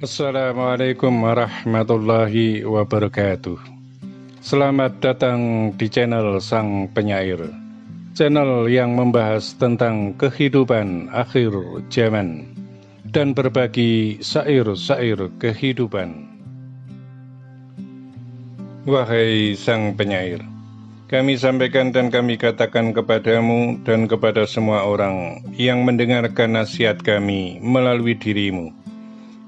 Assalamualaikum warahmatullahi wabarakatuh. Selamat datang di channel Sang Penyair, channel yang membahas tentang kehidupan akhir zaman dan berbagi syair-syair kehidupan. Wahai Sang Penyair, kami sampaikan dan kami katakan kepadamu dan kepada semua orang yang mendengarkan nasihat kami melalui dirimu,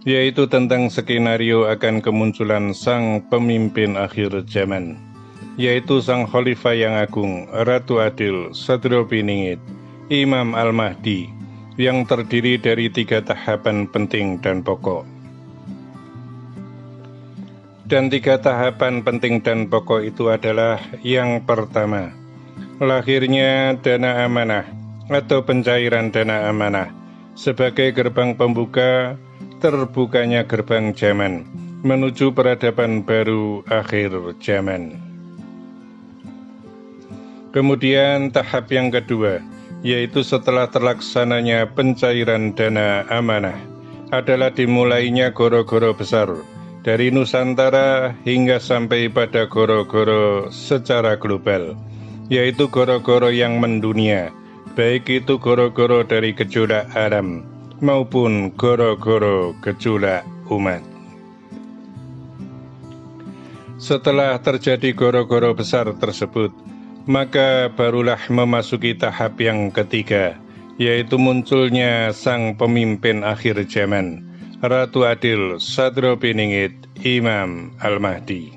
yaitu tentang skenario akan kemunculan sang pemimpin akhir zaman, yaitu sang Khalifah yang agung, Ratu Adil, Sadropiningit, Imam Al-Mahdi, yang terdiri dari 3 tahapan penting dan pokok. Dan 3 tahapan penting dan pokok itu adalah: yang pertama, lahirnya dana amanah atau pencairan dana amanah sebagai gerbang pembuka terbukanya gerbang zaman menuju peradaban baru akhir zaman. Kemudian tahap yang kedua, yaitu setelah terlaksananya pencairan dana amanah, adalah dimulainya goro-goro besar dari Nusantara hingga sampai pada goro-goro secara global, yaitu goro-goro yang mendunia, baik itu goro-goro dari gejolak alam maupun goro-goro gejolak umat. Setelah terjadi goro-goro besar tersebut, maka barulah memasuki tahap yang ketiga, yaitu munculnya sang pemimpin akhir zaman, Ratu Adil, Sadropiningit, Imam Al-Mahdi.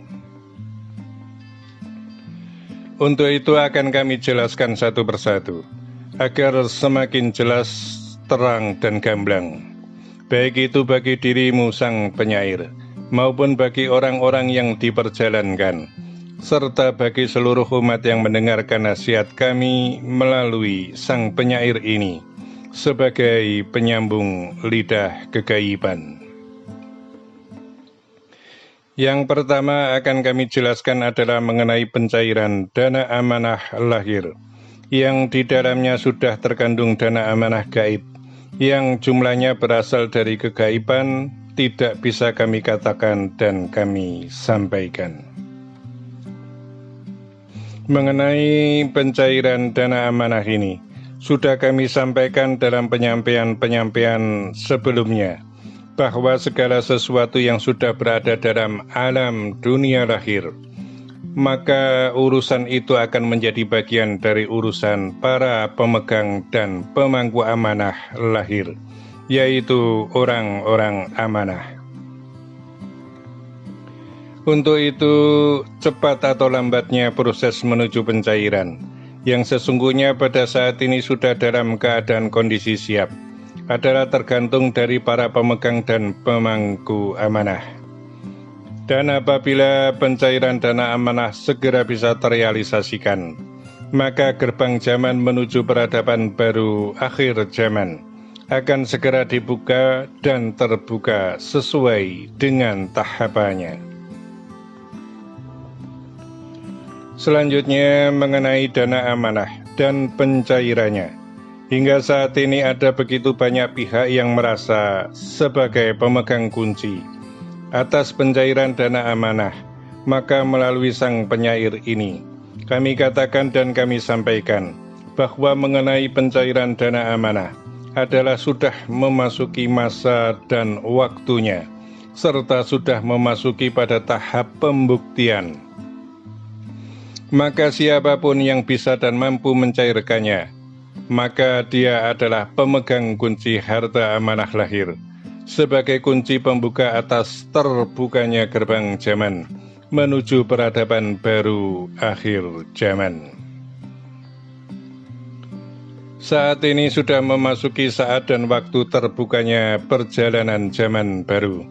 Untuk itu akan kami jelaskan satu persatu, agar semakin jelas, terang dan gamblang, baik itu bagi dirimu sang penyair, maupun bagi orang-orang yang diperjalankan, serta bagi seluruh umat yang mendengarkan nasihat kami melalui sang penyair ini, sebagai penyambung lidah kegaiban. Yang pertama akan kami jelaskan adalah mengenai pencairan dana amanah lahir, yang di dalamnya sudah terkandung dana amanah gaib, yang jumlahnya berasal dari kegaiban, tidak bisa kami katakan dan kami sampaikan. Mengenai pencairan dana amanah ini, sudah kami sampaikan dalam penyampaian sebelumnya, bahwa segala sesuatu yang sudah berada dalam alam dunia lahir, maka urusan itu akan menjadi bagian dari urusan para pemegang dan pemangku amanah lahir, yaitu orang-orang amanah. Untuk itu, cepat atau lambatnya proses menuju pencairan, yang sesungguhnya pada saat ini sudah dalam keadaan kondisi siap, adalah tergantung dari para pemegang dan pemangku amanah. Dan apabila pencairan dana amanah segera bisa terrealisasikan, maka gerbang zaman menuju peradaban baru akhir zaman akan segera dibuka dan terbuka sesuai dengan tahapannya. Selanjutnya mengenai dana amanah dan pencairannya. Hingga saat ini ada begitu banyak pihak yang merasa sebagai pemegang kunci atas pencairan dana amanah, maka melalui sang penyair ini, kami katakan dan kami sampaikan bahwa mengenai pencairan dana amanah adalah sudah memasuki masa dan waktunya, serta sudah memasuki pada tahap pembuktian. Maka siapapun yang bisa dan mampu mencairkannya, maka dia adalah pemegang kunci harta amanah lahir, sebagai kunci pembuka atas terbukanya gerbang zaman menuju peradaban baru akhir zaman. Saat ini sudah memasuki saat dan waktu terbukanya perjalanan zaman baru,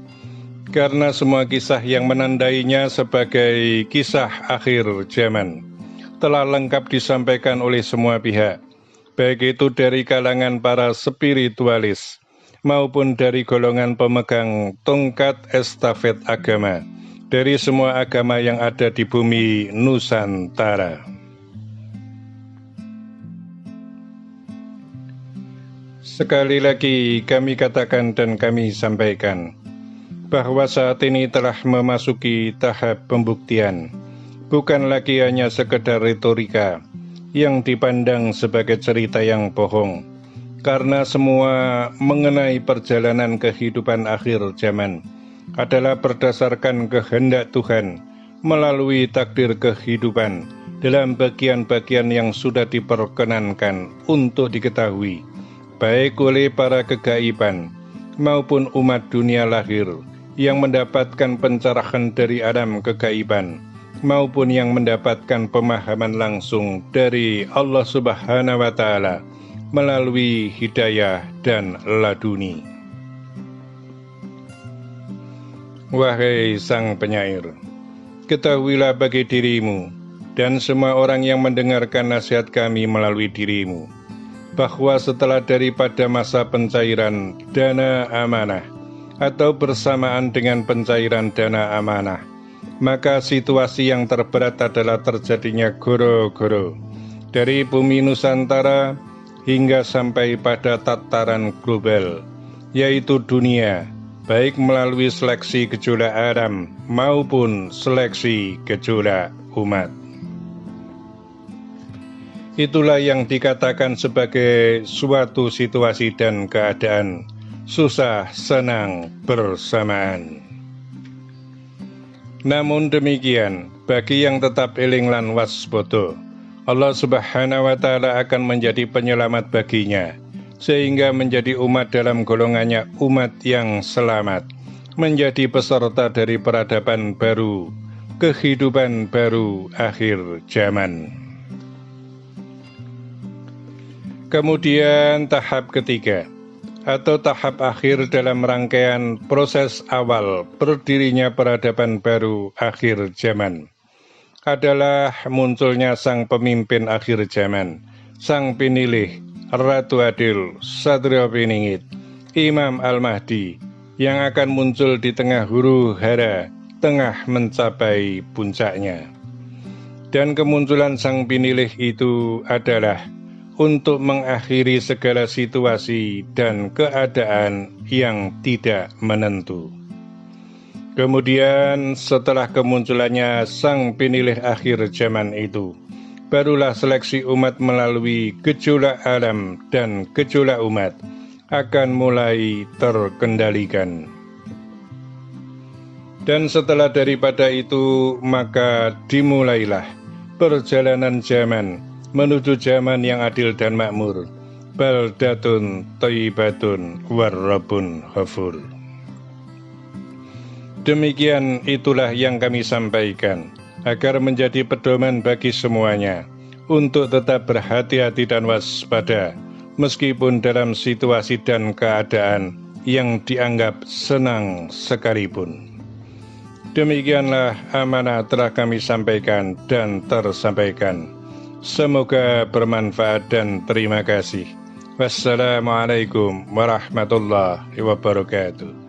karena semua kisah yang menandainya sebagai kisah akhir zaman telah lengkap disampaikan oleh semua pihak, baik itu dari kalangan para spiritualis maupun dari golongan pemegang tongkat estafet agama dari semua agama yang ada di bumi Nusantara. Sekali lagi kami katakan dan kami sampaikan bahwa saat ini telah memasuki tahap pembuktian, bukan lagi hanya sekedar retorika yang dipandang sebagai cerita yang bohong, karena semua mengenai perjalanan kehidupan akhir zaman adalah berdasarkan kehendak Tuhan melalui takdir kehidupan dalam bagian-bagian yang sudah diperkenankan untuk diketahui, baik oleh para kegaiban maupun umat dunia lahir yang mendapatkan pencerahan dari alam kegaiban, maupun yang mendapatkan pemahaman langsung dari Allah Subhanahu wa Ta'ala melalui hidayah dan laduni. Wahai sang penyair, ketahuilah bagi dirimu dan semua orang yang mendengarkan nasihat kami melalui dirimu, bahwa setelah daripada masa pencairan dana amanah atau bersamaan dengan pencairan dana amanah, maka situasi yang terberat adalah terjadinya goro-goro dari bumi Nusantara hingga sampai pada tataran global, yaitu dunia, baik melalui seleksi gejolak alam maupun seleksi gejolak umat. Itulah yang dikatakan sebagai suatu situasi dan keadaan susah senang bersamaan. Namun demikian, bagi yang tetap eling lan waspada, Allah Subhanahu wa Ta'ala akan menjadi penyelamat baginya, sehingga menjadi umat dalam golongannya umat yang selamat, menjadi peserta dari peradaban baru, kehidupan baru akhir zaman. Kemudian tahap ketiga, atau tahap akhir dalam rangkaian proses awal berdirinya peradaban baru akhir zaman, adalah munculnya sang pemimpin akhir zaman, sang penilih, Ratu Adil, Satrio Piningit, Imam Al-Mahdi, yang akan muncul di tengah huru hara, tengah mencapai puncaknya. Dan kemunculan sang penilih itu adalah untuk mengakhiri segala situasi dan keadaan yang tidak menentu. Kemudian setelah kemunculannya sang penilih akhir zaman itu, barulah seleksi umat melalui gejolak alam dan gejolak umat akan mulai terkendalikan. Dan setelah daripada itu, maka dimulailah perjalanan zaman menuju zaman yang adil dan makmur, baldatun thayyibatun warrabbun ghafur. Demikian itulah yang kami sampaikan, agar menjadi pedoman bagi semuanya, untuk tetap berhati-hati dan waspada, meskipun dalam situasi dan keadaan yang dianggap senang sekalipun. Demikianlah amanah telah kami sampaikan dan tersampaikan. Semoga bermanfaat dan terima kasih. Wassalamualaikum warahmatullahi wabarakatuh.